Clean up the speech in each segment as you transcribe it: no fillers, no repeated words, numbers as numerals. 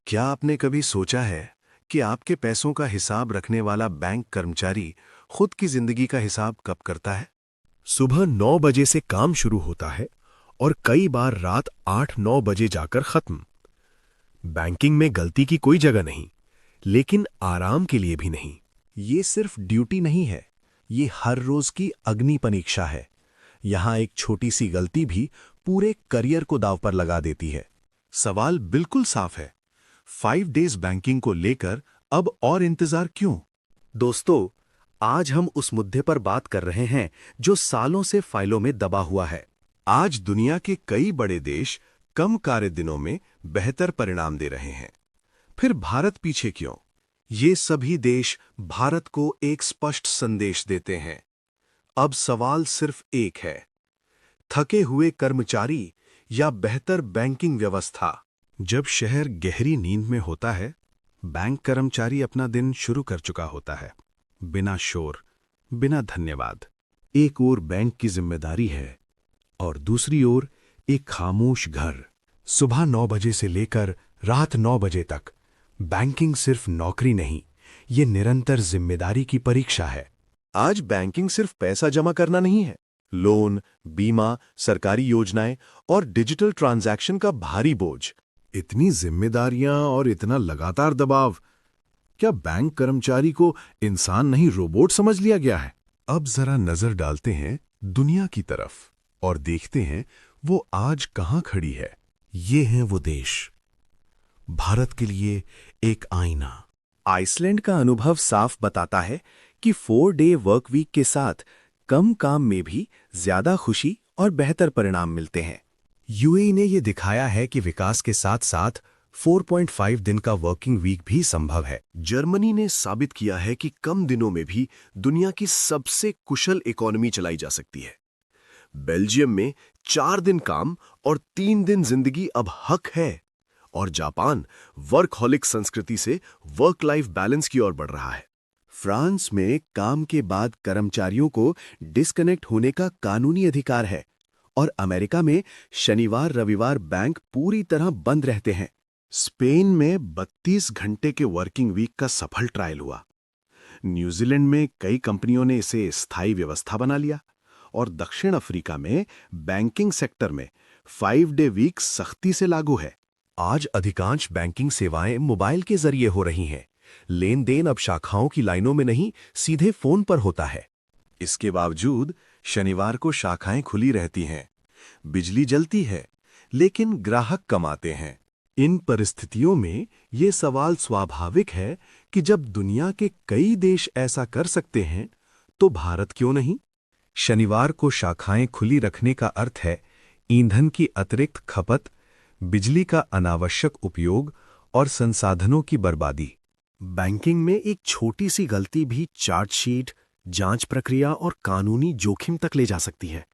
क्या आपने कभी सोचा है कि आपके पैसों का हिसाब रखने वाला बैंक कर्मचारी खुद की जिंदगी का हिसाब कब करता है? सुबह 9 बजे से काम शुरू होता है और कई बार रात 8-9 बजे जाकर खत्म। बैंकिंग में गलती की कोई जगह नहीं, लेकिन आराम के लिए भी नहीं। ये सिर्फ ड्यूटी नहीं है, ये हर रोज की अग्नि परीक्षा है। यहां एक छोटी सी गलती भी पूरे करियर को दांव पर लगा देती है। सवाल बिल्कुल साफ है, 5 डेज बैंकिंग को लेकर अब और इंतजार क्यों? दोस्तों, आज हम उस मुद्दे पर बात कर रहे हैं जो सालों से फाइलों में दबा हुआ है। आज दुनिया के कई बड़े देश कम कार्य दिनों में बेहतर परिणाम दे रहे हैं। फिर भारत पीछे क्यों? ये सभी देश भारत को एक स्पष्ट संदेश देते हैं। अब सवाल सिर्फ एक है, थके हुए कर्मचारी या बेहतर बैंकिंग व्यवस्था? जब शहर गहरी नींद में होता है, बैंक कर्मचारी अपना दिन शुरू कर चुका होता है, बिना शोर, बिना धन्यवाद। एक ओर बैंक की जिम्मेदारी है और दूसरी ओर एक खामोश घर। सुबह 9 बजे से लेकर रात 9 बजे तक बैंकिंग सिर्फ नौकरी नहीं, ये निरंतर जिम्मेदारी की परीक्षा है। आज बैंकिंग सिर्फ पैसा जमा करना नहीं है, लोन, बीमा, सरकारी योजनाएं और डिजिटल ट्रांजैक्शन का भारी बोझ। इतनी जिम्मेदारियां और इतना लगातार दबाव, क्या बैंक कर्मचारी को इंसान नहीं रोबोट समझ लिया गया है? अब जरा नजर डालते हैं दुनिया की तरफ और देखते हैं वो आज कहां खड़ी है। ये हैं वो देश, भारत के लिए एक आईना। आइसलैंड का अनुभव साफ बताता है कि 4 डे वर्क वीक के साथ कम काम में भी ज्यादा खुशी और बेहतर परिणाम मिलते हैं। यूएई ने यह दिखाया है कि विकास के साथ साथ 4.5 दिन का वर्किंग वीक भी संभव है। जर्मनी ने साबित किया है कि कम दिनों में भी दुनिया की सबसे कुशल इकोनॉमी चलाई जा सकती है। बेल्जियम में 4 दिन काम और 3 दिन जिंदगी अब हक है। और जापान वर्कहॉलिक संस्कृति से वर्क लाइफ बैलेंस की ओर बढ़ रहा है। फ्रांस में काम के बाद कर्मचारियों को डिस्कनेक्ट होने का कानूनी अधिकार है। और अमेरिका में शनिवार रविवार बैंक पूरी तरह बंद रहते हैं। स्पेन में 32 घंटे के वर्किंग वीक का सफल ट्रायल हुआ। न्यूजीलैंड में कई कंपनियों ने इसे स्थायी व्यवस्था बना लिया और दक्षिण अफ्रीका में बैंकिंग सेक्टर में 5 डे वीक सख्ती से लागू है। आज अधिकांश बैंकिंग सेवाएं मोबाइल के जरिए हो रही हैं। लेन देन अब शाखाओं की लाइनों में नहीं, सीधे फोन पर होता है। इसके बावजूद शनिवार को शाखाएं खुली रहती हैं, बिजली जलती है, लेकिन ग्राहक कम आते हैं। इन परिस्थितियों में ये सवाल स्वाभाविक है कि जब दुनिया के कई देश ऐसा कर सकते हैं, तो भारत क्यों नहीं? शनिवार को शाखाएं खुली रखने का अर्थ है ईंधन की अतिरिक्त खपत, बिजली का अनावश्यक उपयोग और संसाधनों की बर्बादी। बैंकिंग में एक छोटी सी गलती भी चार्जशीट, जांच प्रक्रिया और कानूनी जोखिम तक ले जा सकती है।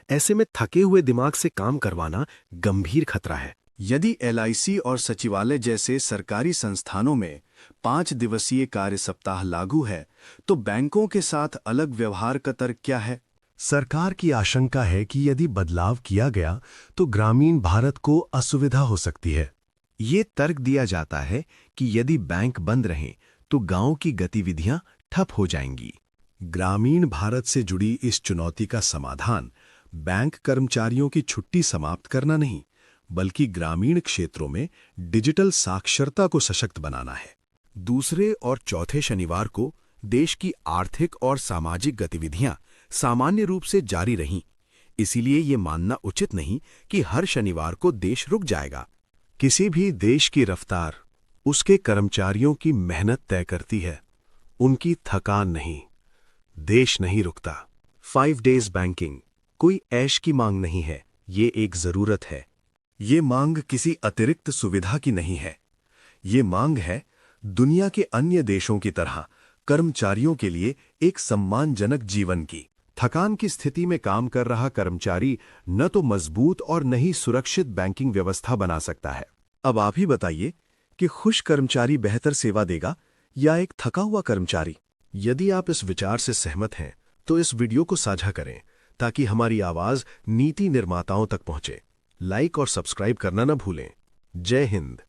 ऐसे में थके हुए दिमाग से काम करवाना गंभीर खतरा है। यदि एलआईसी और सचिवालय जैसे सरकारी संस्थानों में 5 दिवसीय कार्य सप्ताह लागू है, तो बैंकों के साथ अलग व्यवहार का तर्क क्या है? सरकार की आशंका है कि यदि बदलाव किया गया तो ग्रामीण भारत को असुविधा हो सकती है। ये तर्क दिया जाता है कि यदि बैंक बंद रहें तो गांव की गतिविधियां ठप हो जाएंगी। ग्रामीण भारत से जुड़ी इस चुनौती का समाधान बैंक कर्मचारियों की छुट्टी समाप्त करना नहीं, बल्कि ग्रामीण क्षेत्रों में डिजिटल साक्षरता को सशक्त बनाना है। दूसरे और चौथे शनिवार को देश की आर्थिक और सामाजिक गतिविधियां सामान्य रूप से जारी रहीं। इसीलिए ये मानना उचित नहीं कि हर शनिवार को देश रुक जाएगा। किसी भी देश की रफ्तार उसके कर्मचारियों की मेहनत तय करती है, उनकी थकान नहीं। देश नहीं रुकता। 5 डेज बैंकिंग कोई ऐश की मांग नहीं है, ये एक जरूरत है। ये मांग किसी अतिरिक्त सुविधा की नहीं है। ये मांग है दुनिया के अन्य देशों की तरह कर्मचारियों के लिए एक सम्मानजनक जीवन की। थकान की स्थिति में काम कर रहा कर्मचारी न तो मजबूत और न ही सुरक्षित बैंकिंग व्यवस्था बना सकता है। अब आप ही बताइए कि खुश कर्मचारी बेहतर सेवा देगा या एक थका हुआ कर्मचारी? यदि आप इस विचार से सहमत हैं, तो इस वीडियो को साझा करें ताकि हमारी आवाज नीति निर्माताओं तक पहुंचे। लाइक और सब्सक्राइब करना न भूलें। जय हिंद।